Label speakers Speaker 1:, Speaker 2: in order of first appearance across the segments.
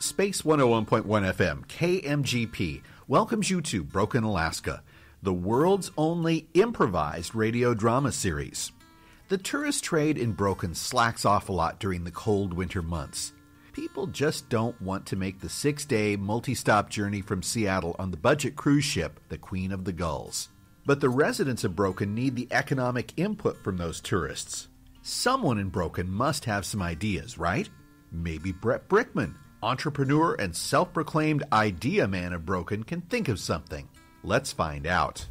Speaker 1: Space 101.1 FM, KMGP, welcomes you to Broken Alaska, the world's only improvised radio drama series. The tourist trade in Broken slacks off a lot during the cold winter months. People just don't want to make the 6-day multi-stop journey from Seattle on the budget cruise ship, the Queen of the Gulls. But the residents of Broken need the economic input from those tourists. Someone in Broken must have some ideas, right? Maybe Brett Brickman, entrepreneur and self-proclaimed idea man of Broken, can think of something. Let's find out.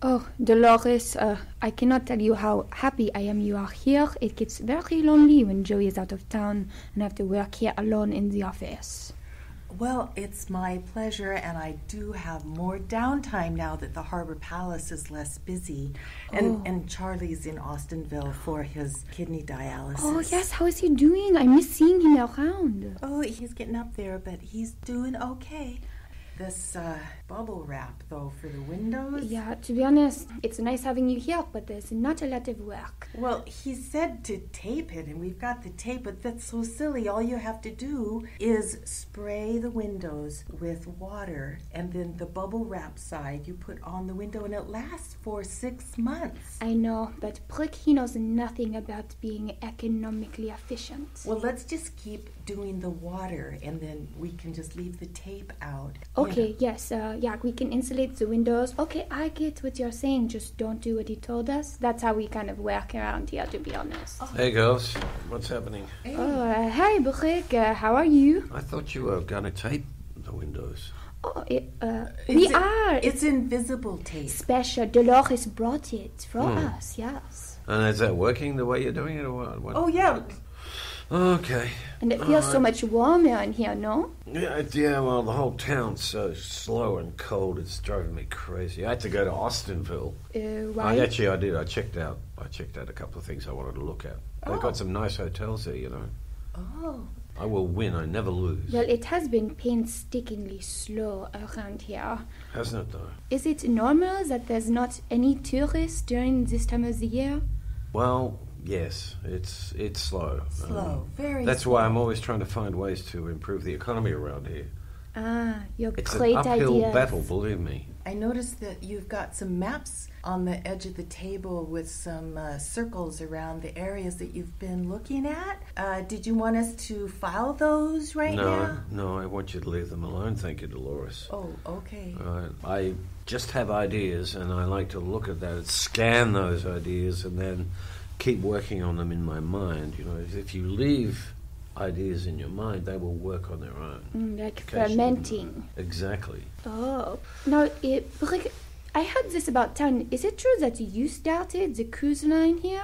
Speaker 2: Oh, Dolores, I cannot tell you how happy I am you are here. It gets very lonely when Joey is out of town and I have to work here alone in the office.
Speaker 3: Well, it's my pleasure, and I do have more downtime now that the Harbor Palace is less busy. And Charlie's in Austinville for his kidney dialysis.
Speaker 2: Oh, yes, how is he doing? I miss seeing him around.
Speaker 3: Oh, he's getting up there, but he's doing okay. This bubble wrap, though, for the windows?
Speaker 2: Yeah, to be honest, it's nice having you here, but there's not a lot of work.
Speaker 3: Well, he said to tape it, and we've got the tape, but that's so silly. All you have to do is spray the windows with water, and then the bubble wrap side you put on the window, and it lasts for 6 months.
Speaker 2: I know, but Brick, he knows nothing about being economically efficient.
Speaker 3: Well, let's just keep doing the water, and then we can just leave the tape out.
Speaker 2: Okay, yes, we can insulate the windows. Okay, I get what you're saying, just don't do what he told us. That's how we kind of work around here, to be honest.
Speaker 4: Hey, girls, what's happening?
Speaker 3: Hey.
Speaker 2: Oh, hi, Brick, how are you?
Speaker 4: I thought you were going to tape the windows.
Speaker 2: Oh, we are.
Speaker 3: It's invisible tape.
Speaker 2: Special. Dolores brought it for us, yes.
Speaker 4: And is that working the way you're doing it, or what?
Speaker 3: Oh, yeah.
Speaker 4: Okay.
Speaker 2: And it feels so much warmer in here, no?
Speaker 4: Yeah, well, the whole town's so slow and cold, it's driving me crazy. I had to go to Austinville.
Speaker 2: Why?
Speaker 4: I did. I checked out a couple of things I wanted to look at. They've got some nice hotels there, you know.
Speaker 3: Oh.
Speaker 4: I will win, I never lose.
Speaker 2: Well, it has been painstakingly slow around here.
Speaker 4: Hasn't it, though?
Speaker 2: Is it normal that there's not any tourists during this time of the year?
Speaker 4: Well, yes, it's slow.
Speaker 3: Slow, very
Speaker 4: That's
Speaker 3: slow.
Speaker 4: why I'm always trying to find ways to improve the economy around here.
Speaker 2: Ah, your
Speaker 4: It's
Speaker 2: great
Speaker 4: an uphill
Speaker 2: ideas.
Speaker 4: battle, believe me.
Speaker 3: I noticed that you've got some maps on the edge of the table with some circles around the areas that you've been looking at. Did you want us to file those now?
Speaker 4: No, I want you to leave them alone, thank you, Dolores.
Speaker 3: Oh, okay.
Speaker 4: I just have ideas, and I like to look at that, scan those ideas, and then keep working on them in my mind. You know, if you leave ideas in your mind, they will work on their own.
Speaker 2: Like fermenting.
Speaker 4: Exactly.
Speaker 2: Oh. Now, Brick, I heard this about town. Is it true that you started the cruise line here?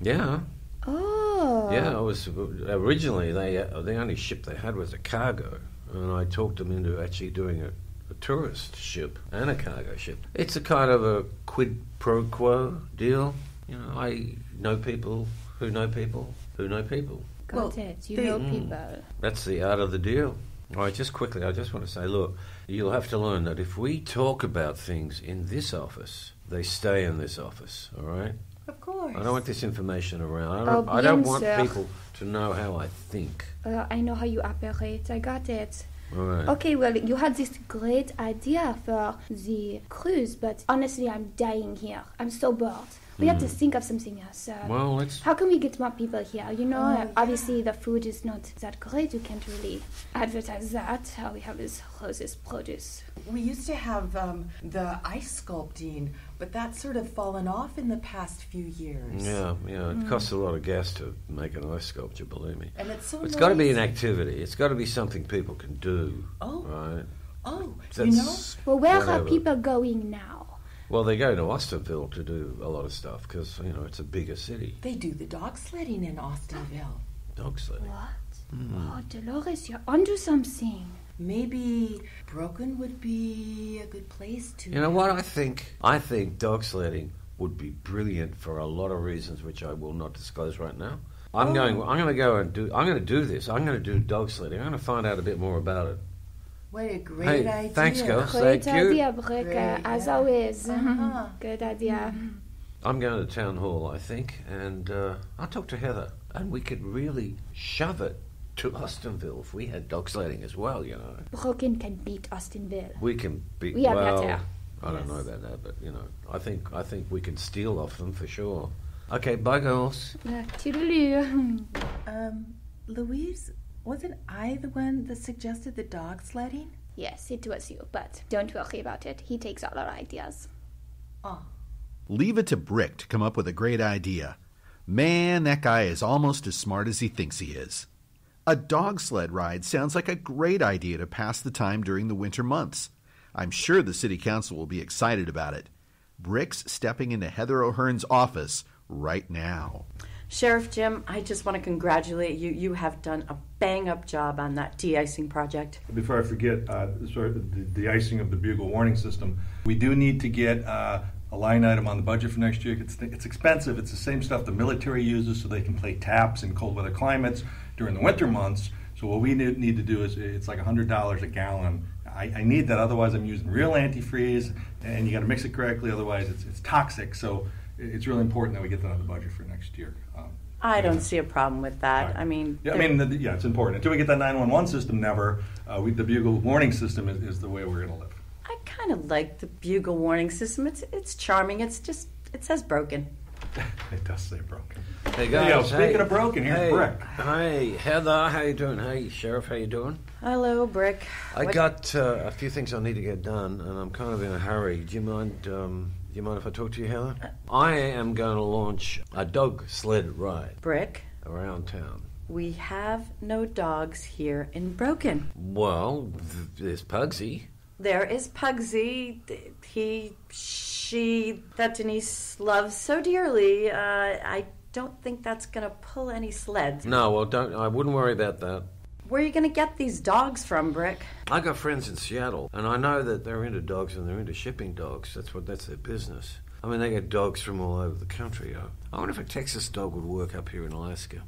Speaker 4: Yeah.
Speaker 2: Oh.
Speaker 4: Yeah, it was originally the only ship they had was a cargo, and I talked them into actually doing a tourist ship and a cargo ship. It's a kind of a quid pro quo deal. You know, I know people who know people who know people.
Speaker 2: Got it. You know people.
Speaker 4: That's the art of the deal. All right, just quickly, I just want to say, look, you'll have to learn that if we talk about things in this office, they stay in this office, all right?
Speaker 3: Of course.
Speaker 4: I don't want this information around. I don't want people to know how I think.
Speaker 2: I know how you operate. I got it.
Speaker 4: All right.
Speaker 2: Okay, well, you had this great idea for the cruise, but honestly, I'm dying here. I'm so bored. We have to think of something else.
Speaker 4: Well, let's...
Speaker 2: How can we get more people here? You know, obviously the food is not that great. You can't really advertise that. All we have is Rose's produce.
Speaker 3: We used to have the ice sculpting, but that's sort of fallen off in the past few years.
Speaker 4: Yeah, it costs a lot of gas to make an ice sculpture, believe me.
Speaker 3: And it's so
Speaker 4: It's got to be an activity. It's got to be something people can do.
Speaker 3: Oh.
Speaker 4: Right?
Speaker 3: Oh,
Speaker 4: That's
Speaker 3: you know?
Speaker 2: Well, where
Speaker 4: whatever.
Speaker 2: are people going now?
Speaker 4: Well, they go to Austinville to do a lot of stuff because, you know, it's a bigger city.
Speaker 3: They do the dog sledding in Austinville.
Speaker 4: Dog sledding.
Speaker 2: What? Oh, Dolores, you're onto something.
Speaker 3: Maybe Broken would be a good place to...
Speaker 4: You know what I think? I think dog sledding would be brilliant for a lot of reasons, which I will not disclose right now. I'm going to do this. I'm going to do dog sledding. I'm going to find out a bit more about it.
Speaker 3: What a great idea.
Speaker 4: Thanks, girls.
Speaker 2: Great
Speaker 4: Thank you.
Speaker 2: idea, Brick, as always. Good idea.
Speaker 4: I'm going to town hall, I think, and I'll talk to Heather, and we could really shove it to Austinville if we had dog sledding as well, you know.
Speaker 2: Broken can beat Austinville.
Speaker 4: We can beat...
Speaker 2: We are better.
Speaker 4: I don't know about that, but, you know, I think we can steal off them for sure. Okay, bye, girls.
Speaker 2: Toodaloo.
Speaker 3: Louise, wasn't I the one that suggested the dog sledding?
Speaker 2: Yes, it was you, but don't worry about it. He takes all our ideas.
Speaker 3: Oh.
Speaker 1: Leave it to Brick to come up with a great idea. Man, that guy is almost as smart as he thinks he is. A dog sled ride sounds like a great idea to pass the time during the winter months. I'm sure the city council will be excited about it. Brick's stepping into Heather O'Hearn's office right now.
Speaker 5: Sheriff Jim, I just want to congratulate you. You have done a bang-up job on that de-icing project.
Speaker 6: Before I forget, the icing of the bugle warning system, we do need to get a line item on the budget for next year. It's expensive. It's the same stuff the military uses so they can play taps in cold weather climates during the winter months. So what we need to do is, it's like $100 a gallon. I need that, otherwise I'm using real antifreeze, and you got to mix it correctly, otherwise it's toxic. So it's really important that we get that on the budget for next year.
Speaker 5: I don't see a problem with that.
Speaker 6: Right.
Speaker 5: I mean...
Speaker 6: Yeah, it's important. Until we get that 911 system, the bugle warning system is the way we're going to live.
Speaker 5: I kind of like the bugle warning system. It's charming. It's just, it says broken.
Speaker 6: It does say broken.
Speaker 4: Hey, guys.
Speaker 6: Speaking of broken, here's Brick.
Speaker 4: Hey, Heather, how you doing? Hey, Sheriff, how you doing?
Speaker 5: Hello, Brick.
Speaker 4: I got a few things I need to get done, and I'm kind of in a hurry. Do you mind if I talk to you, Heather? I am going to launch a dog sled ride.
Speaker 5: Brick,
Speaker 4: around town.
Speaker 5: We have no dogs here in Broken.
Speaker 4: Well, there's Pugsy.
Speaker 5: There is Pugsy. She, that Denise loves so dearly. I don't think that's going to pull any sleds.
Speaker 4: No, well, I wouldn't worry about that.
Speaker 5: Where are you going to get these dogs from, Brick?
Speaker 4: I got friends in Seattle, and I know that they're into dogs and they're into shipping dogs. That's their business. I mean, they get dogs from all over the country. I wonder if a Texas dog would work up here in Alaska.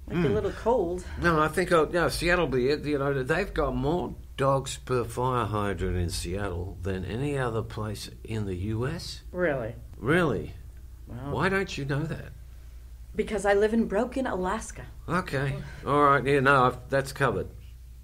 Speaker 5: Might be a little cold.
Speaker 4: No, I think Seattle will be it. You know, they've got more dogs per fire hydrant in Seattle than any other place in the U.S.
Speaker 5: Really?
Speaker 4: Really?
Speaker 5: Wow.
Speaker 4: Why don't you know that?
Speaker 5: Because I live in Broken, Alaska.
Speaker 4: Okay. All right. Yeah, no, that's covered.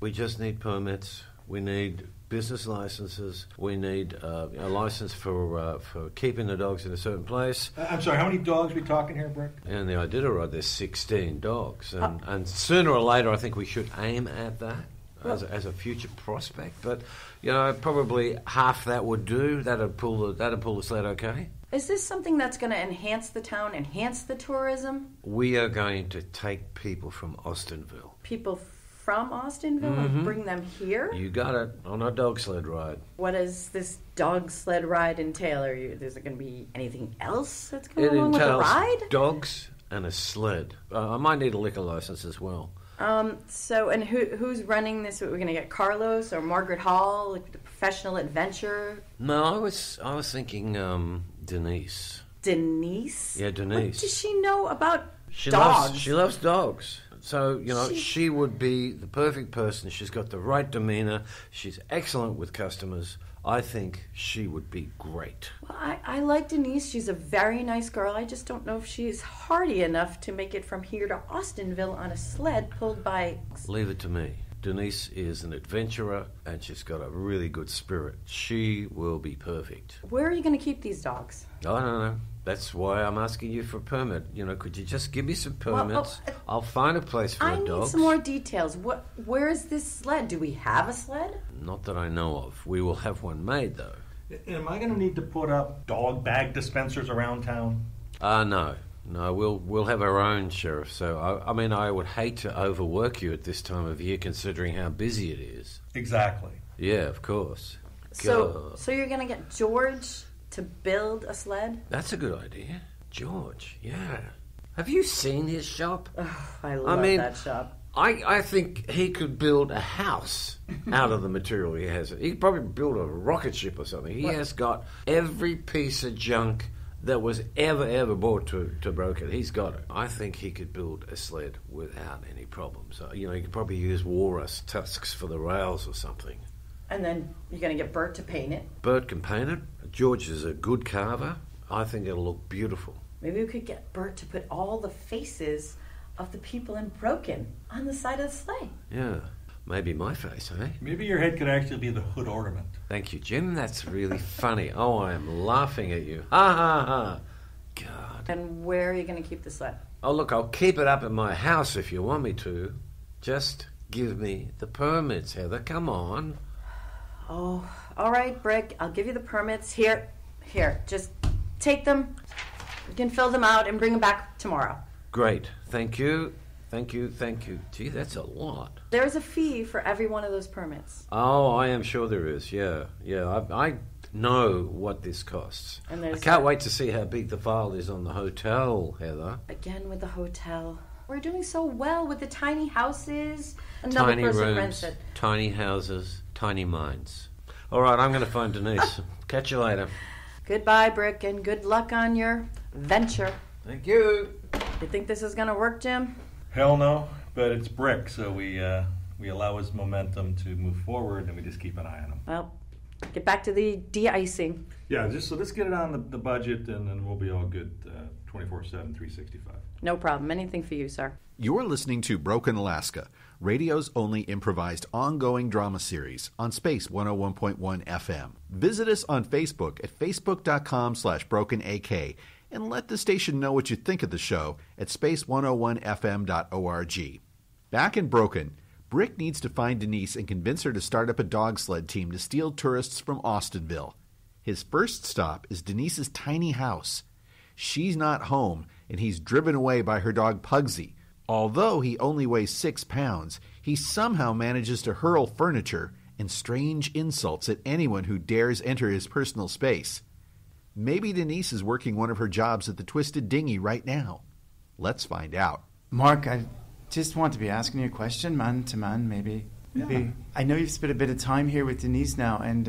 Speaker 4: We just need permits. We need business licenses. We need a license for keeping the dogs in a certain place.
Speaker 6: I'm sorry, how many dogs are we talking here, Brick?
Speaker 4: And the Iditarod, there's 16 dogs. And sooner or later, I think we should aim at that as a future prospect. But, you know, probably half that would do. That'd pull the sled okay.
Speaker 5: Is this something that's going to enhance the town, enhance the tourism?
Speaker 4: We are going to take people from Austinville.
Speaker 5: People from Austinville and bring them here?
Speaker 4: You got it, on a dog sled ride.
Speaker 5: What does this dog sled ride entail? Is it going to be anything else that's going along with the ride?
Speaker 4: It entails dogs and a sled. I might need a liquor license as well.
Speaker 5: So, and who's running this? We're going to get Carlos or Margaret Hall, like the professional adventure?
Speaker 4: No, I was thinking Denise.
Speaker 5: Denise?
Speaker 4: Yeah, Denise.
Speaker 5: What does she know about dogs?
Speaker 4: She loves dogs. So, you know, she would be the perfect person. She's got the right demeanor. She's excellent with customers. I think she would be great.
Speaker 5: Well, I like Denise. She's a very nice girl. I just don't know if she's hardy enough to make it from here to Austinville on a sled pulled by...
Speaker 4: Leave it to me. Denise is an adventurer, and she's got a really good spirit. She will be perfect.
Speaker 5: Where are you going to keep these dogs?
Speaker 4: I don't know. That's why I'm asking you for a permit. You know, could you just give me some permits? Well, I'll find a place for the dogs.
Speaker 5: I need some more details. Where is this sled? Do we have a sled?
Speaker 4: Not that I know of. We will have one made, though.
Speaker 6: Am I going to need to put up dog bag dispensers around town?
Speaker 4: No. No, we'll have our own, Sheriff. So, I mean, I would hate to overwork you at this time of year, considering how busy it is.
Speaker 6: Exactly.
Speaker 4: Yeah, of course.
Speaker 5: So you're going to get George to build a sled?
Speaker 4: That's a good idea. George, yeah. Have you seen his shop?
Speaker 5: Oh, I love that shop.
Speaker 4: I think he could build a house out of the material he has. He could probably build a rocket ship or something. He has got every piece of junk that was ever brought to Broken. He's got it. I think he could build a sled without any problems. You know, he could probably use walrus tusks for the rails or something.
Speaker 5: And then you're going to get Bert to paint it?
Speaker 4: Bert can paint it. George is a good carver. I think it'll look beautiful.
Speaker 5: Maybe we could get Bert to put all the faces of the people in Broken on the side of the sleigh.
Speaker 4: Yeah, maybe my face, eh?
Speaker 6: Maybe your head could actually be the hood ornament.
Speaker 4: Thank you, Jim. That's really funny. Oh, I am laughing at you. Ha, ha, ha. God.
Speaker 5: And where are you going to keep the sled?
Speaker 4: Oh, look, I'll keep it up at my house if you want me to. Just give me the permits, Heather. Come on.
Speaker 5: Oh, all right, Brick. I'll give you the permits. Here, just take them. You can fill them out and bring them back tomorrow.
Speaker 4: Great. Thank you. Thank you. Gee, that's a lot.
Speaker 5: There's a fee for every one of those permits.
Speaker 4: Oh, I am sure there is. Yeah. I know what this costs.
Speaker 5: And
Speaker 4: I
Speaker 5: there's
Speaker 4: can't wait to see how big the file is on the hotel, Heather.
Speaker 5: Again with the hotel. We're doing so well with the tiny houses. Another
Speaker 4: Tiny
Speaker 5: person
Speaker 4: rooms,
Speaker 5: rents it.
Speaker 4: tiny houses, tiny minds. All right, I'm going to phone Denise. Catch you later.
Speaker 5: Goodbye, Brick, and good luck on your venture.
Speaker 4: Thank you.
Speaker 5: You think this is going to work, Jim?
Speaker 6: Hell no, but it's Brick, so we allow his momentum to move forward, and we just keep an eye on him.
Speaker 5: Well, get back to the de-icing.
Speaker 6: Yeah, just so let's get it on the budget, and then we'll be all good 24/7, 365.
Speaker 5: No problem. Anything for you, sir.
Speaker 1: You're listening to Broken Alaska, radio's only improvised ongoing drama series on Space 101.1 FM. Visit us on Facebook at facebook.com/brokenak and let the station know what you think of the show at space101fm.org. Back in Broken, Brick needs to find Denise and convince her to start up a dog sled team to steal tourists from Austinville. His first stop is Denise's tiny house. She's not home, and he's driven away by her dog Pugsy. Although he only weighs 6 pounds, he somehow manages to hurl furniture and strange insults at anyone who dares enter his personal space. Maybe Denise is working one of her jobs at the Twisted Dinghy right now. Let's find out.
Speaker 7: Mark, I just want to be asking you a question, man to man, maybe.
Speaker 6: Yeah.
Speaker 7: I know you've spent a bit of time here with Denise now, and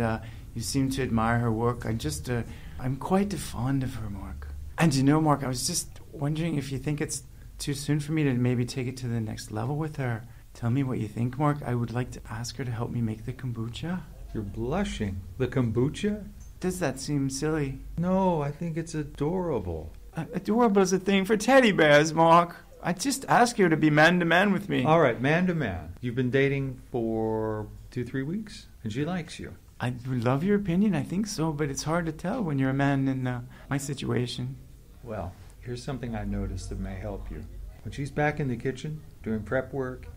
Speaker 7: you seem to admire her work. I'm quite fond of her, Mark. And you know, Mark, I was just wondering if you think it's too soon for me to maybe take it to the next level with her. Tell me what you think, Mark. I would like to ask her to help me make the kombucha.
Speaker 8: You're blushing. The kombucha?
Speaker 7: Does that seem silly?
Speaker 8: No, I think it's adorable.
Speaker 7: Adorable is a thing for teddy bears, Mark. I just ask her to be man-to-man with me.
Speaker 8: All right, man to man. You've been dating for 2-3 weeks, and she likes you.
Speaker 7: I would love your opinion, I think so, but it's hard to tell when you're a man in my situation.
Speaker 8: Well, here's something I noticed that may help you. When she's back in the kitchen doing prep work,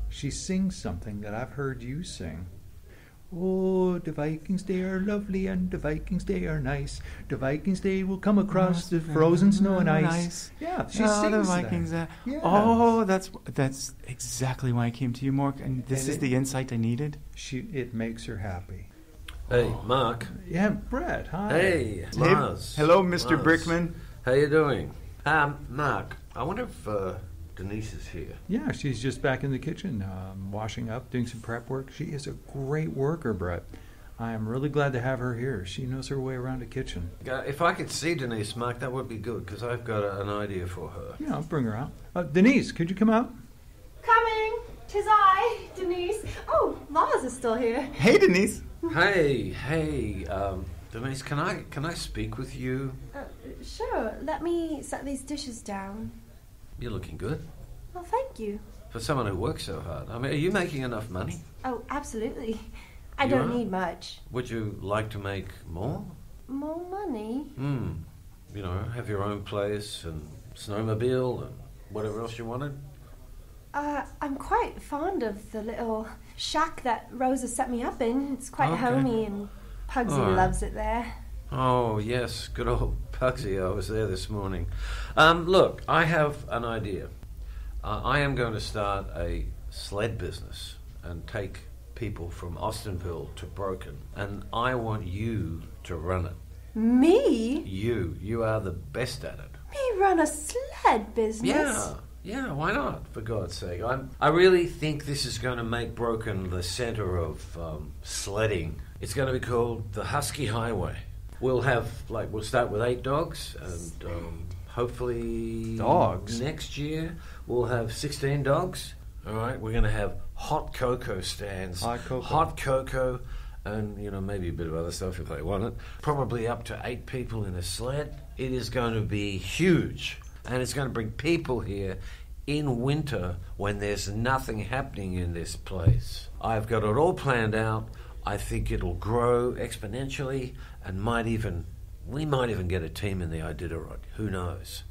Speaker 8: she sings something that I've heard you sing. Oh, the Vikings, they are lovely, and the Vikings, they are nice. The Vikings, they will come across the frozen snow and ice. Yeah, she sings
Speaker 7: the Vikings.
Speaker 8: that. Yeah.
Speaker 7: Oh, that's exactly why I came to you, Mark, and this is the insight I needed.
Speaker 8: It makes her happy.
Speaker 4: Hey, Mark.
Speaker 8: Yeah, Brett, hi.
Speaker 4: Hey, Mars.
Speaker 7: Hello, Mr.
Speaker 4: Mars.
Speaker 7: Brickman.
Speaker 4: How you doing? Mark, I wonder if Denise is here.
Speaker 8: Yeah, she's just back in the kitchen, washing up, doing some prep work. She is a great worker, Brett. I am really glad to have her here. She knows her way around the kitchen.
Speaker 4: If I could see Denise, Mark, that would be good, because I've got an idea for her.
Speaker 8: Yeah, I'll bring her out. Denise, could you come out?
Speaker 9: Coming! 'Tis I, Denise. Oh, Lars is still here.
Speaker 7: Hey, Denise.
Speaker 4: Hey, Denise, can I speak with you?
Speaker 9: Sure, let me set these dishes down.
Speaker 4: You're looking good.
Speaker 9: Well, thank you.
Speaker 4: For someone who works so hard. I mean, are you making enough money?
Speaker 9: Oh, absolutely. I
Speaker 4: You
Speaker 9: don't
Speaker 4: are?
Speaker 9: need much.
Speaker 4: Would you like to make more?
Speaker 9: More money?
Speaker 4: You know, have your own place and snowmobile and whatever else you wanted?
Speaker 9: I'm quite fond of the little shack that Rosa set me up in. It's quite
Speaker 4: Okay.
Speaker 9: homey, and Pugsy
Speaker 4: All right.
Speaker 9: loves it there.
Speaker 4: Oh, yes, good old Pugsy. I was there this morning. Look, I have an idea. I am going to start a sled business and take people from Austinville to Broken, and I want you to run it.
Speaker 9: Me?
Speaker 4: You are the best at it.
Speaker 9: Me run a sled business?
Speaker 4: Yeah, why not, for God's sake? I really think this is going to make Broken the center of sledding. It's going to be called the Husky Highway. We'll start with 8 dogs, and hopefully
Speaker 8: Dogs?
Speaker 4: next year we'll have 16 dogs. All right, we're going to have hot cocoa stands.
Speaker 8: Hot cocoa.
Speaker 4: Hot cocoa, and, maybe a bit of other stuff if they want it. Probably up to 8 people in a sled. It is going to be huge, and it's going to bring people here in winter when there's nothing happening in this place. I've got it all planned out. I think it'll grow exponentially and we might even get a team in the Iditarod. Who knows?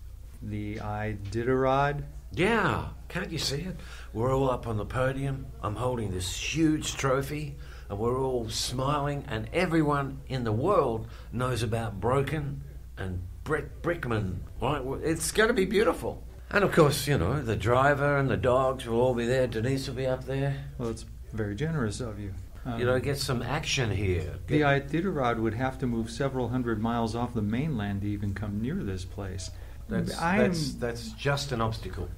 Speaker 8: The Iditarod?
Speaker 4: Yeah, can't you see it? We're all up on the podium. I'm holding this huge trophy and we're all smiling and everyone in the world knows about Broken and Brickman. Right? It's going to be beautiful. And of course, you know, the driver and the dogs will all be there. Denise will be up there.
Speaker 8: Well, it's very generous of you.
Speaker 4: Get some action here.
Speaker 8: The Iditarod would have to move several hundred miles off the mainland to even come near this place.
Speaker 4: That's just an obstacle.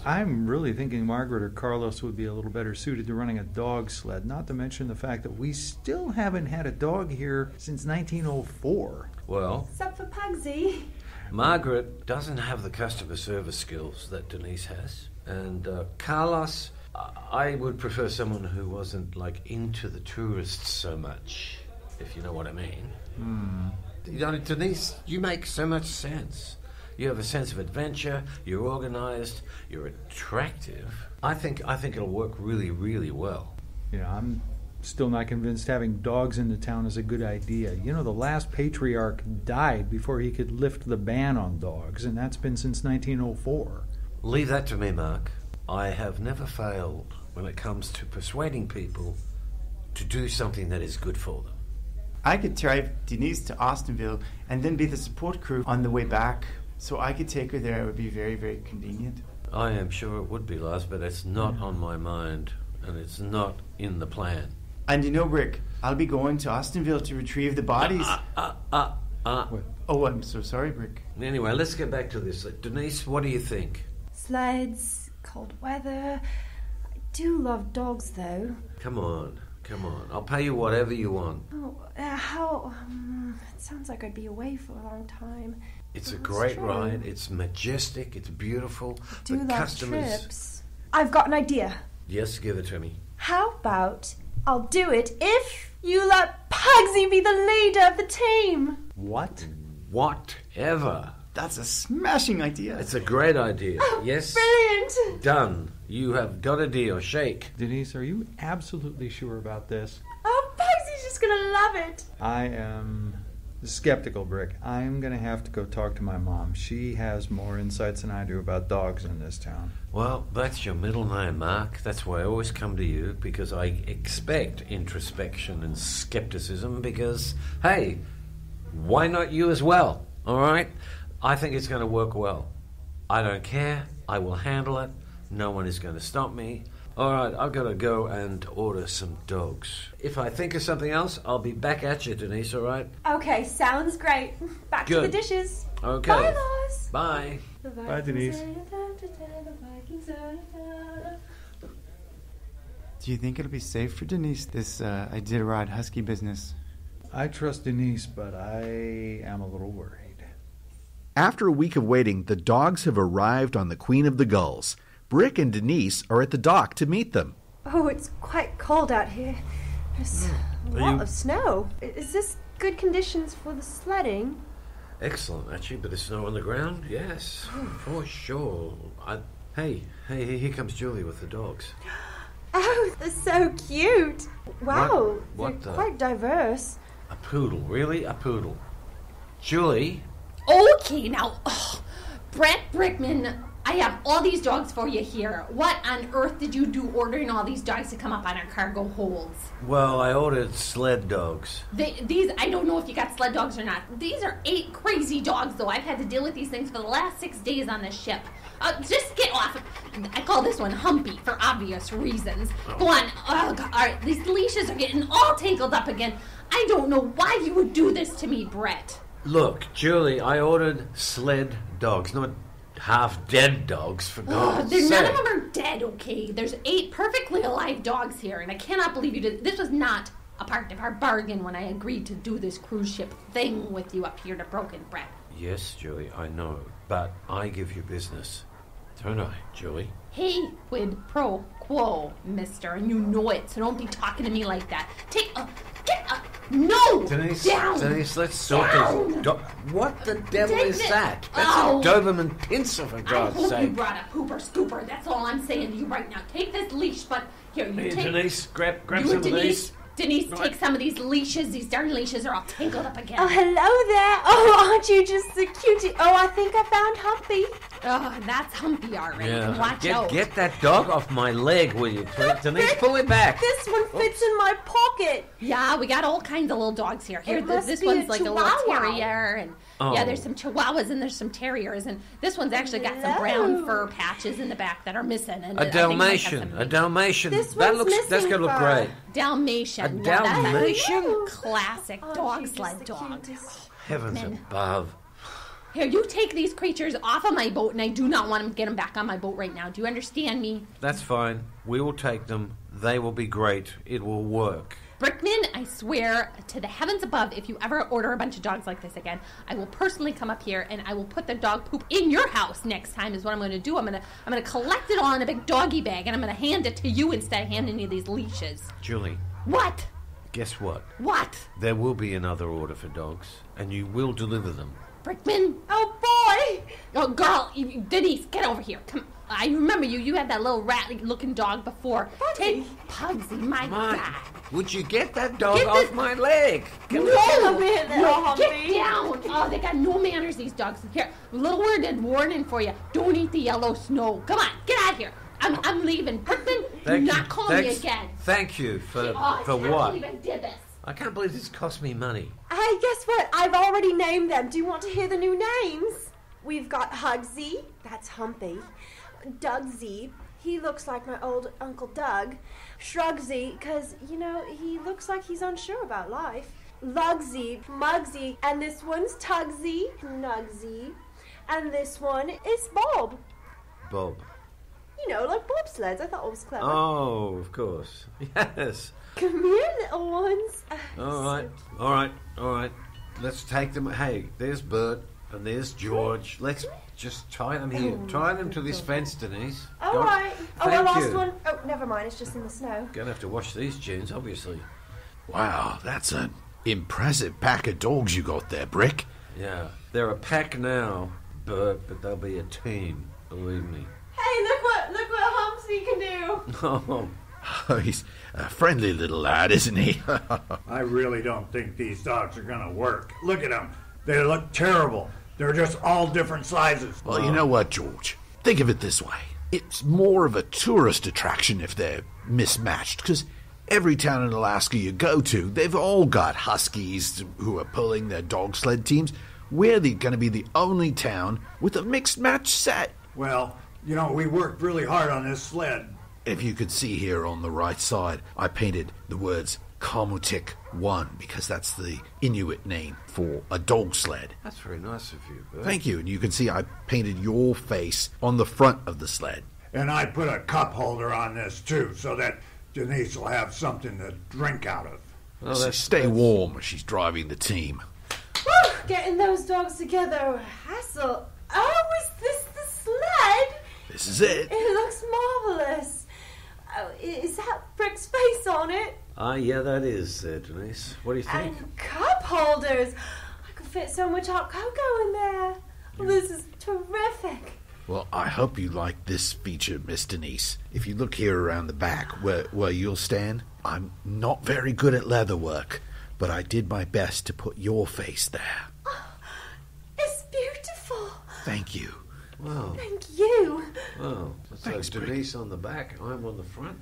Speaker 8: I'm really thinking Margaret or Carlos would be a little better suited to running a dog sled, not to mention the fact that we still haven't had a dog here since 1904.
Speaker 4: Well,
Speaker 9: except for Pugsy.
Speaker 4: Margaret doesn't have the customer service skills that Denise has. And Carlos, I would prefer someone who wasn't, into the tourists so much, if you know what I mean. You know, Denise, you make so much sense. You have a sense of adventure, you're organized, you're attractive. I think it'll work really, really well.
Speaker 8: Yeah, I'm still not convinced having dogs in the town is a good idea. You know, the last patriarch died before he could lift the ban on dogs, and that's been since 1904.
Speaker 4: Leave that to me, Mark. I have never failed when it comes to persuading people to do something that is good for them.
Speaker 7: I could drive Denise to Austinville and then be the support crew on the way back. So I could take her there. It would be very, very convenient.
Speaker 4: I am sure it would be, Lars, but it's not on my mind, and it's not in the plan.
Speaker 7: And you know, Brick, I'll be going to Austinville to retrieve the bodies. Oh, I'm so sorry, Brick.
Speaker 4: Anyway, let's get back to this. Denise, what do you think?
Speaker 9: Sleds, cold weather. I do love dogs, though.
Speaker 4: Come on. I'll pay you whatever you want.
Speaker 9: Oh, how? It sounds like I'd be away for a long time.
Speaker 4: It's a great ride. It's majestic. It's beautiful.
Speaker 9: I do love trips. I've got an idea.
Speaker 4: Yes, give it to me.
Speaker 9: How about I'll do it if you let Pugsy be the leader of the team?
Speaker 8: What?
Speaker 4: Whatever.
Speaker 7: That's a smashing idea.
Speaker 4: It's a great idea.
Speaker 9: Oh,
Speaker 4: yes.
Speaker 9: Brilliant.
Speaker 4: Done. You have got a deal. Shake.
Speaker 8: Denise, are you absolutely sure about this?
Speaker 9: Oh, Pugsy's just gonna love it.
Speaker 8: I am skeptical, Brick. I'm going to have to go talk to my mom. She has more insights than I do about dogs in this town.
Speaker 4: Well, that's your middle name, Mark. That's why I always come to you, because I expect introspection and skepticism, because, hey, why not you as well? All right? I think it's going to work well. I don't care. I will handle it. No one is going to stop me. All right, I've got to go and order some dogs. If I think of something else, I'll be back at you, Denise, all right?
Speaker 9: Okay, sounds great. Back to the dishes.
Speaker 4: Okay.
Speaker 9: Bye, Lois.
Speaker 4: Bye.
Speaker 8: Bye, Denise.
Speaker 7: Do you think it'll be safe for Denise, this Iditarod Husky business?
Speaker 8: I trust Denise, but I am a little worried.
Speaker 1: After a week of waiting, the dogs have arrived on the Queen of the Gulls. Brick and Denise are at the dock to meet them.
Speaker 9: Oh, it's quite cold out here. There's a lot of snow. Is this good conditions for the sledding?
Speaker 4: Excellent, actually, but the snow on the ground? Yes, for sure. Hey, here comes Julie with the dogs.
Speaker 9: Oh, they're so cute. Wow,
Speaker 4: What
Speaker 9: they're quite diverse.
Speaker 4: A poodle, really? A poodle. Julie?
Speaker 10: Okay, now, Brett Brickman, I have all these dogs for you here. What on earth did you do ordering all these dogs to come up on our cargo holds?
Speaker 4: Well, I ordered sled dogs.
Speaker 10: These, I don't know if you got sled dogs or not. These are 8 crazy dogs, though. I've had to deal with these things for the last 6 days on this ship. Just get off. I call this one Humpy for obvious reasons. Go on. Oh, God. All right, these leashes are getting all tangled up again. I don't know why you would do this to me, Brett.
Speaker 4: Look, Julie, I ordered sled dogs, not half-dead dogs, for God's sake.
Speaker 10: None of them are dead, okay? There's 8 perfectly alive dogs here, and I cannot believe you did. This was not a part of our bargain when I agreed to do this cruise ship thing with you up here to Broken, Brett.
Speaker 4: Yes, Julie, I know, but I give you business. Don't I, Julie?
Speaker 10: Hey, quid pro quo, mister, and you know it, so don't be talking to me like that. Get up. No!
Speaker 4: Denise,
Speaker 10: Down!
Speaker 4: Denise, let's sort this. What the devil
Speaker 10: Take
Speaker 4: is
Speaker 10: this.
Speaker 4: that? That's
Speaker 10: Oh.
Speaker 4: a Doberman pincer, for
Speaker 10: I
Speaker 4: God's
Speaker 10: hope you
Speaker 4: sake.
Speaker 10: brought a pooper scooper. That's all I'm saying to you right now. Take this leash, but here, you
Speaker 4: Here,
Speaker 10: take...
Speaker 4: Denise, grab
Speaker 10: you
Speaker 4: some
Speaker 10: and
Speaker 4: of these.
Speaker 10: Denise,
Speaker 4: Right.
Speaker 10: take some of these leashes. These darn leashes are all tangled up again.
Speaker 9: Oh, hello there. Oh, aren't you just the cutie? Oh, I think I found Humpy.
Speaker 10: Oh, that's Humpy already. Watch out.
Speaker 4: Get that dog off my leg, will you, please? Denise, pull it back.
Speaker 9: This one fits in my pocket.
Speaker 10: Yeah, we got all kinds of little dogs here. Here,
Speaker 9: It must
Speaker 10: this
Speaker 9: be
Speaker 10: one's
Speaker 9: a
Speaker 10: like a little
Speaker 9: Chihuahua.
Speaker 10: terrier, and yeah, there's some Chihuahuas and there's some terriers, and this one's actually got some brown fur patches in the back that are missing. And
Speaker 4: A Dalmatian. A Dalmatian.
Speaker 9: This
Speaker 4: That
Speaker 9: one's
Speaker 4: looks. That's
Speaker 9: missing
Speaker 4: gonna look
Speaker 9: fur.
Speaker 4: great.
Speaker 10: Dalmatian.
Speaker 4: A
Speaker 10: Yeah, that's
Speaker 4: Dalmatian?
Speaker 10: classic dog
Speaker 9: she's
Speaker 10: sled
Speaker 9: the
Speaker 10: dog.
Speaker 9: cutest.
Speaker 4: Heavens
Speaker 10: Man.
Speaker 4: above.
Speaker 10: Here, you take these creatures off of my boat, and I do not want to get them back on my boat right now. Do you understand me?
Speaker 4: That's fine. We will take them. They will be great. It will work.
Speaker 10: Brickman, I swear to the heavens above, if you ever order a bunch of dogs like this again, I will personally come up here and I will put the dog poop in your house next time is what I'm going to do. I'm going to collect it all in a big doggy bag, and I'm going to hand it to you instead of handing you these leashes.
Speaker 4: Julie,
Speaker 10: What?
Speaker 4: guess what?
Speaker 10: What?
Speaker 4: There will be another order for dogs, and you will deliver them.
Speaker 10: Brickman?
Speaker 9: Oh, boy.
Speaker 10: Oh, girl, Denise, get over here. Come. I remember you. You had that little rat-looking dog before. Take Pugsy, my God.
Speaker 4: Would you get that dog
Speaker 10: Get
Speaker 4: off
Speaker 10: this-
Speaker 4: my leg?
Speaker 10: No,
Speaker 9: Come here, little
Speaker 10: no,
Speaker 9: Humpy.
Speaker 10: get down. Oh, they got no manners, these dogs. Here, little word and warning for you. Don't eat the yellow snow. Come on, get out of here. I'm leaving. Brickman, do not call me again.
Speaker 4: Thank you for
Speaker 10: I
Speaker 4: for
Speaker 10: can't
Speaker 4: what?
Speaker 10: believe I did this.
Speaker 4: I can't believe this cost me money.
Speaker 9: Hey, guess what? I've already named them. Do you want to hear the new names? We've got Hugsy. That's Humpy. Dugsy. He looks like my old Uncle Doug. Shrugsy, because, you know, he looks like he's unsure about life. Lugsy, Mugsy, and this one's Tugsy, Nugsy, and this one is Bob.
Speaker 4: Bob.
Speaker 9: You know, like bobsleds. I thought it was clever.
Speaker 4: Oh, of course. Yes.
Speaker 9: Come here, little ones.
Speaker 4: All right. Let's take them. Hey, there's Bert and there's George. Let's just tie them here. Tie them to this fence, Denise.
Speaker 9: All
Speaker 4: Don't-
Speaker 9: right. Oh, I
Speaker 4: Thank
Speaker 9: lost
Speaker 4: you.
Speaker 9: one. Oh, never mind. It's just in the snow.
Speaker 4: Gonna have to wash these tunes, obviously.
Speaker 1: Wow, that's an impressive pack of dogs you got there, Brick.
Speaker 4: Yeah, they're a pack now, Bert, but they'll be a team. Believe me.
Speaker 9: Hey, look what Humpsy can do.
Speaker 4: Oh,
Speaker 1: He's a friendly little lad, isn't he?
Speaker 11: I really don't think these dogs are gonna work. Look at them. They look terrible. They're just all different sizes.
Speaker 1: Well, you know what, George? Think of it this way. It's more of a tourist attraction if they're mismatched, because every town in Alaska you go to, they've all got Huskies who are pulling their dog sled teams. We're going to be the only town with a mixed match set.
Speaker 11: Well, you know, we worked really hard on this sled.
Speaker 1: If you could see here on the right side, I painted the words Kamutik 1 because that's the Inuit name for a dog sled.
Speaker 4: that's very nice of you, Bert.
Speaker 1: Thank you. And you can see I painted your face on the front of the sled.
Speaker 11: And I put a cup holder on this, too, so that Denise will have something to drink out of.
Speaker 4: Well,
Speaker 1: So stay warm as she's driving the team.
Speaker 9: Whew, getting those dogs together, a hassle. Oh, is this the sled?
Speaker 1: This is it.
Speaker 9: It looks marvelous. Oh, is that Brick's face on it?
Speaker 4: Yeah, that is, Denise. What do you think?
Speaker 9: And cup holders. I could fit so much hot cocoa in there. Well, this is terrific.
Speaker 1: Well, I hope you like this feature, Miss Denise. If you look here around the back where you'll stand, I'm not very good at leather work, but I did my best to put your face there.
Speaker 9: Oh, it's beautiful.
Speaker 1: Thank you.
Speaker 4: Wow.
Speaker 9: Thank you.
Speaker 4: Wow. So
Speaker 1: Thanks, Brick.
Speaker 4: Denise on the back, I'm on the front.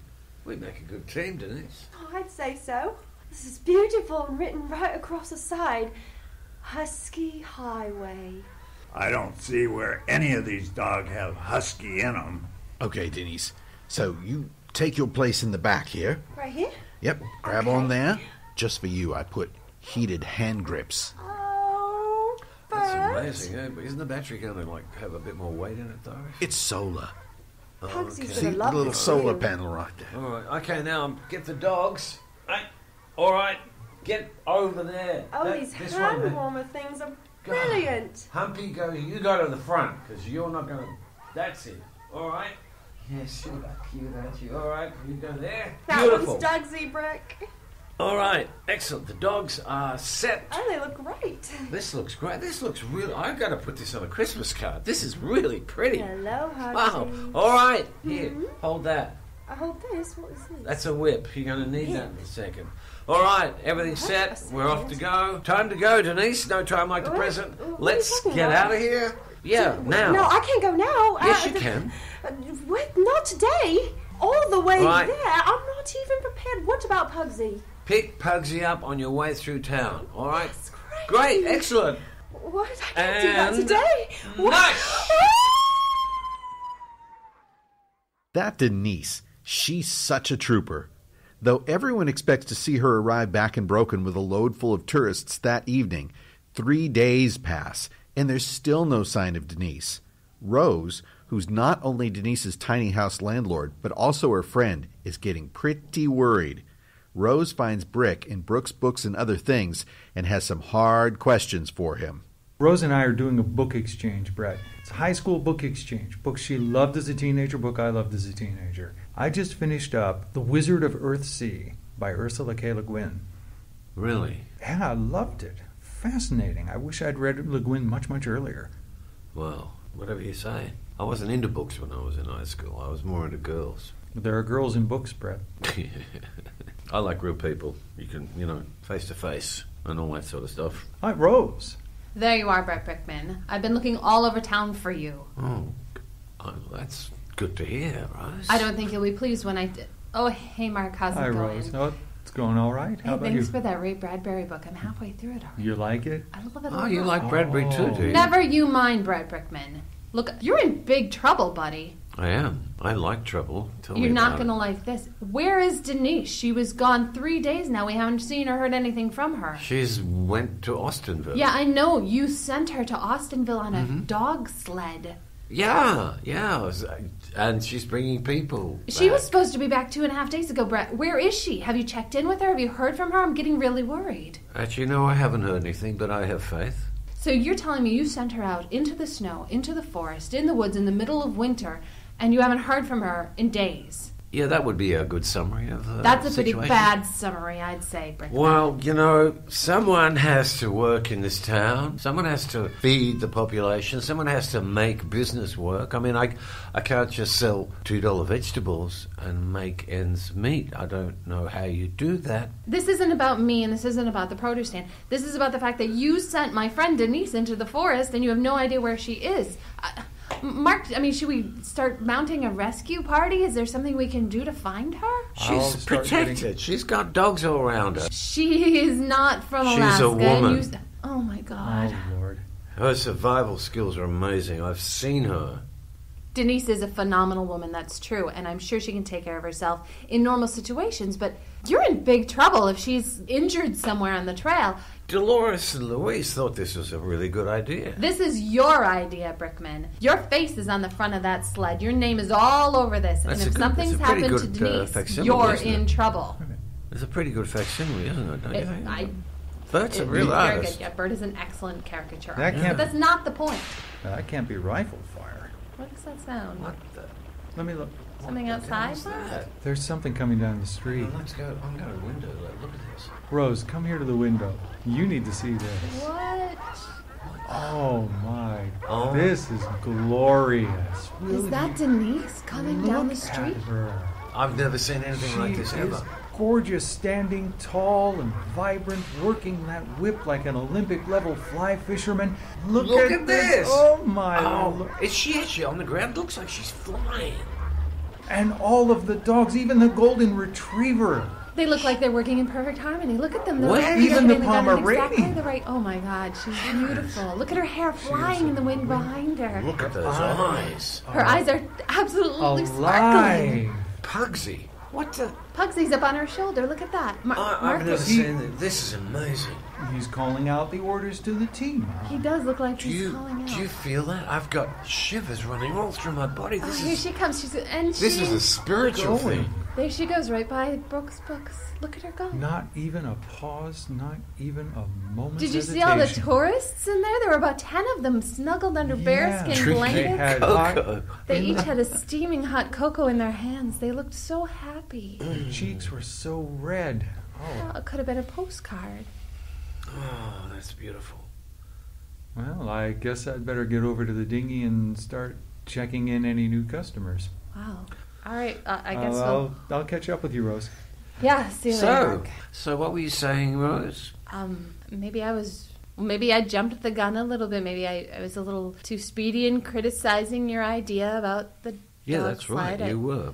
Speaker 4: We make a good team, Denise.
Speaker 9: Oh, I'd say so. This is beautiful and written right across the side. Husky Highway.
Speaker 11: I don't see where any of these dogs have husky in them.
Speaker 1: Okay, Denise. So you take your place in the back here.
Speaker 9: Right here?
Speaker 1: Yep, grab on there. Just for you, I put heated hand grips.
Speaker 9: Oh,
Speaker 4: That's
Speaker 9: Bert.
Speaker 4: amazing, eh? But isn't the battery going to, have a bit more weight in it, though?
Speaker 1: It's solar.
Speaker 9: Pugsy's
Speaker 1: See,
Speaker 9: gonna
Speaker 1: the
Speaker 9: love
Speaker 1: little
Speaker 9: this
Speaker 1: solar
Speaker 9: too.
Speaker 1: panel right there.
Speaker 4: All right. Okay, now get the dogs. Hey, all right. Get over there.
Speaker 9: Oh, these
Speaker 4: this
Speaker 9: hand
Speaker 4: one.
Speaker 9: warmer things are
Speaker 4: Go.
Speaker 9: brilliant.
Speaker 4: Humpy, you go to the front, because you're not going to... That's it. All right? Yes, you're cute, aren't you? All right, you go there.
Speaker 9: That
Speaker 4: Beautiful.
Speaker 9: one's Dugsy Brick.
Speaker 4: All right, excellent. The dogs are set.
Speaker 9: Oh, they look great.
Speaker 4: This looks great. This looks really... I've got to put this on a Christmas card. This is really pretty.
Speaker 9: Hello, Husky.
Speaker 4: Wow. All right, here, hold that.
Speaker 9: I hold this. What is this?
Speaker 4: That's a whip. You're going to need that in a second. All right, everything's set. We're off to go. Time to go, Denise. No time like the present. Let's get out of here. Yeah, now.
Speaker 9: No, I can't go now.
Speaker 4: Yes, you can.
Speaker 9: What? Not today. All the way
Speaker 4: Right.
Speaker 9: there. I'm not even prepared. What about Pugsy?
Speaker 4: Pick Pugsy up on your way through town. All right?
Speaker 9: That's great.
Speaker 4: Great, excellent.
Speaker 9: What? I can't do that
Speaker 4: And
Speaker 9: today. What?
Speaker 4: nice.
Speaker 1: That Denise, she's such a trooper. Though everyone expects to see her arrive back in Broken with a load full of tourists that evening, 3 days pass, and there's still no sign of Denise. Rose, who's not only Denise's tiny house landlord, but also her friend, is getting pretty worried. Rose finds Brick in Brooks' books and other things and has some hard questions for him.
Speaker 8: Rose and I are doing a book exchange, Brett. It's a high school book exchange. Books she loved as a teenager, book I loved as a teenager. I just finished up The Wizard of Earthsea by Ursula K. Le Guin.
Speaker 4: Really?
Speaker 8: And I loved it. Fascinating. I wish I'd read Le Guin much, much earlier.
Speaker 4: Well, whatever you say. I wasn't into books when I was in high school. I was more into girls.
Speaker 8: But there are girls in books, Brett.
Speaker 4: I like real people. You can, face to face and all that sort of stuff.
Speaker 8: Hi, Rose.
Speaker 10: There you are, Brett Brickman. I've been looking all over town for you.
Speaker 4: Oh, that's good to hear, Rose.
Speaker 10: I don't think you'll be pleased when I... Oh, hey, Mark, how's
Speaker 8: Hi,
Speaker 10: it going?
Speaker 8: Rose. Oh, it's going all right. How
Speaker 10: Hey,
Speaker 8: about
Speaker 10: thanks
Speaker 8: you?
Speaker 10: for that Ray Bradbury book. I'm halfway through it already.
Speaker 8: You like it?
Speaker 10: I love it a
Speaker 4: Oh,
Speaker 10: lot.
Speaker 4: you like Bradbury too, do you?
Speaker 10: Never you mind, Brett Brickman. Look, you're in big trouble, buddy.
Speaker 4: I am. I like trouble. Tell me
Speaker 10: You're not
Speaker 4: about
Speaker 10: going to
Speaker 4: it.
Speaker 10: like this. Where is Denise? She was gone 3 days now. We haven't seen or heard anything from her.
Speaker 4: She's went to Austinville.
Speaker 10: Yeah, I know. You sent her to Austinville on a dog sled.
Speaker 4: Yeah. And she's bringing people
Speaker 10: She
Speaker 4: back.
Speaker 10: was supposed to be back 2.5 days ago, Brett. Where is she? Have you checked in with her? Have you heard from her? I'm getting really worried.
Speaker 4: Actually, no, I haven't heard anything, but I have faith.
Speaker 10: So you're telling me you sent her out into the snow, into the forest, in the woods, in the middle of winter, and you haven't heard from her in days?
Speaker 4: Yeah, that would be a good summary of the
Speaker 10: That's a pretty
Speaker 4: situation.
Speaker 10: bad summary, I'd say, Brick.
Speaker 4: Well, someone has to work in this town. Someone has to feed the population. Someone has to make business work. I mean, I can't just sell $2 vegetables and make ends meet. I don't know how you do that.
Speaker 10: This isn't about me, and this isn't about the produce stand. This is about the fact that you sent my friend Denise into the forest, and you have no idea where she is. Mark, should we start mounting a rescue party? Is there something we can do to find her?
Speaker 4: She's protected. She's got dogs all around her.
Speaker 10: She is not from
Speaker 4: She's
Speaker 10: Alaska.
Speaker 4: a woman.
Speaker 10: And oh, my God.
Speaker 8: Oh, Lord.
Speaker 4: Her survival skills are amazing. I've seen her.
Speaker 10: Denise is a phenomenal woman, that's true, and I'm sure she can take care of herself in normal situations, but you're in big trouble if she's injured somewhere on the trail.
Speaker 4: Dolores and Louise thought this was a really good idea.
Speaker 10: This is your idea, Brickman. Your face is on the front of that sled. Your name is all over this, and if something's happened to Denise,
Speaker 4: facsimile,
Speaker 10: you're
Speaker 4: isn't
Speaker 10: in
Speaker 4: it?
Speaker 10: trouble.
Speaker 4: It's a pretty good facsimile, isn't it? Don't you think? Bert's a
Speaker 10: It's
Speaker 4: real
Speaker 10: very
Speaker 4: artist.
Speaker 10: good. Yeah, Bert is an excellent caricature
Speaker 8: That
Speaker 10: artist,
Speaker 8: can't-
Speaker 10: but that's not the point.
Speaker 8: That can't be rifle fire.
Speaker 10: What does that sound?
Speaker 4: What the?
Speaker 8: Let me look.
Speaker 10: Something outside?
Speaker 4: That?
Speaker 8: There's something coming down the street.
Speaker 4: Let's go. I'm going to the window. Look at this.
Speaker 8: Rose, come here to the window. You need to see this.
Speaker 10: What?
Speaker 8: Oh, my.
Speaker 4: Oh.
Speaker 8: This is glorious.
Speaker 10: Is that Denise coming down the street?
Speaker 8: At her.
Speaker 4: I've never seen anything like this
Speaker 8: She
Speaker 4: ever.
Speaker 8: is gorgeous, standing tall and vibrant, working that whip like an Olympic-level fly fisherman. Look at
Speaker 4: this.
Speaker 8: Oh, my.
Speaker 4: Oh, is she actually on the ground? Looks like she's flying.
Speaker 8: And all of the dogs, even the golden retriever.
Speaker 10: They look like they're working in perfect harmony. Look at them. They're
Speaker 8: What?
Speaker 10: all
Speaker 8: Even the
Speaker 10: together. They got it
Speaker 8: Pomeranian.
Speaker 10: exactly the right. Oh my God, she's beautiful. Look at her hair flying in the wind behind her.
Speaker 4: Look at those eyes.
Speaker 10: Her eyes are absolutely sparkling.
Speaker 8: Alive.
Speaker 4: Pugsy. What the?
Speaker 10: Pugsy's up on her shoulder. Look at that.
Speaker 4: I've never seen this. This is amazing.
Speaker 8: He's calling out the orders to the team.
Speaker 10: He does look like
Speaker 4: Do
Speaker 10: he's
Speaker 4: you
Speaker 10: calling out.
Speaker 4: do you feel that? I've got shivers running all through my body.
Speaker 10: Oh,
Speaker 4: This
Speaker 10: here
Speaker 4: is
Speaker 10: she comes.
Speaker 4: this is a spiritual thing.
Speaker 10: There she goes, right by Brooks' books. Look at her go.
Speaker 8: Not even a pause, not even a moment's
Speaker 10: Did you
Speaker 8: hesitation.
Speaker 10: see all the tourists in there? There were about 10 of them snuggled under bearskin
Speaker 4: Drinking
Speaker 10: blankets.
Speaker 8: They had
Speaker 4: cocoa.
Speaker 10: They each had a steaming hot cocoa in their hands. They looked so happy.
Speaker 8: Their cheeks were so red.
Speaker 2: Well, it could have been a postcard.
Speaker 4: Oh, that's beautiful.
Speaker 8: Well, I guess I'd better get over to the dinghy and start checking in any new customers.
Speaker 2: Wow. All right, I guess we'll...
Speaker 8: I'll catch up with you, Rose.
Speaker 2: Yeah, see you later, Mark.
Speaker 4: So what were you saying, Rose?
Speaker 2: Maybe I jumped the gun a little bit. Maybe I was a little too speedy in criticizing your idea about the
Speaker 4: Yeah, that's right. You were.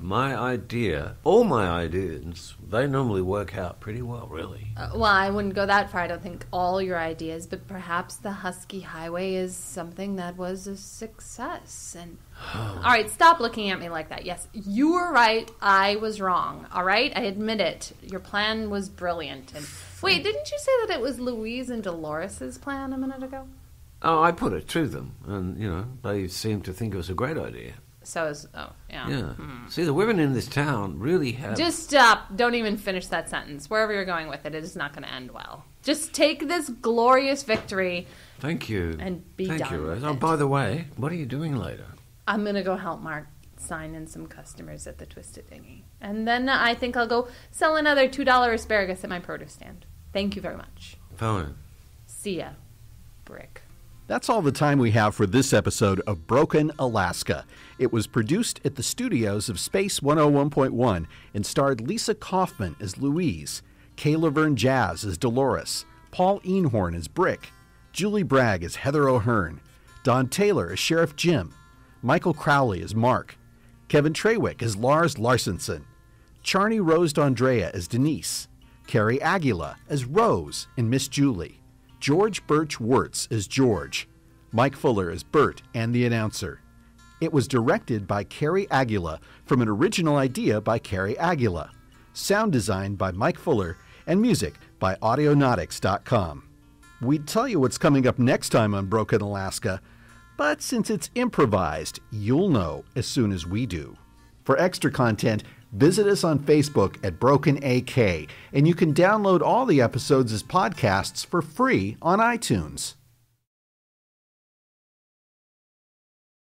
Speaker 4: All my ideas, they normally work out pretty well, really.
Speaker 2: Well, I wouldn't go that far. I don't think all your ideas, but perhaps the Husky Highway is something that was a success. And all right, stop looking at me like that. Yes, you were right. I was wrong. All right, I admit it. Your plan was brilliant. And wait, didn't you say that it was Louise and Dolores's plan a minute ago?
Speaker 4: Oh, I put it to them, and, they seemed to think it was a great idea.
Speaker 2: Yeah.
Speaker 4: See, the women in this town really have...
Speaker 2: Just stop. Don't even finish that sentence. Wherever you're going with it, it is not going to end well. Just take this glorious victory.
Speaker 4: Thank you.
Speaker 2: And be done.
Speaker 4: Thank you, Rose. Oh, by the way, what are you doing later?
Speaker 2: I'm going to go help Mark sign in some customers at the Twisted Dinghy. And then I think I'll go sell another $2 asparagus at my produce stand. Thank you very much.
Speaker 4: Fine.
Speaker 2: See ya, Brick.
Speaker 1: That's all the time we have for this episode of Broken Alaska. It was produced at the studios of Space 101.1 and starred Lisa Kaufman as Louise, Kayla Vern Jazz as Dolores, Paul Einhorn as Brick, Julie Bragg as Heather O'Hearn, Don Taylor as Sheriff Jim, Michael Crowley as Mark, Kevin Trawick as Lars Larsenson, Charney Rose D'Andrea as Denise, Carrie Aguila as Rose and Miss Julie, George Birch Wirtz as George, Mike Fuller as Bert and the announcer. It was directed by Carrie Aguila from an original idea by Carrie Aguila. Sound design by Mike Fuller and music by Audionautics.com. We'd tell you what's coming up next time on Broken Alaska, but since it's improvised, you'll know as soon as we do. For extra content, visit us on Facebook at Broken AK, and you can download all the episodes as podcasts for free on iTunes.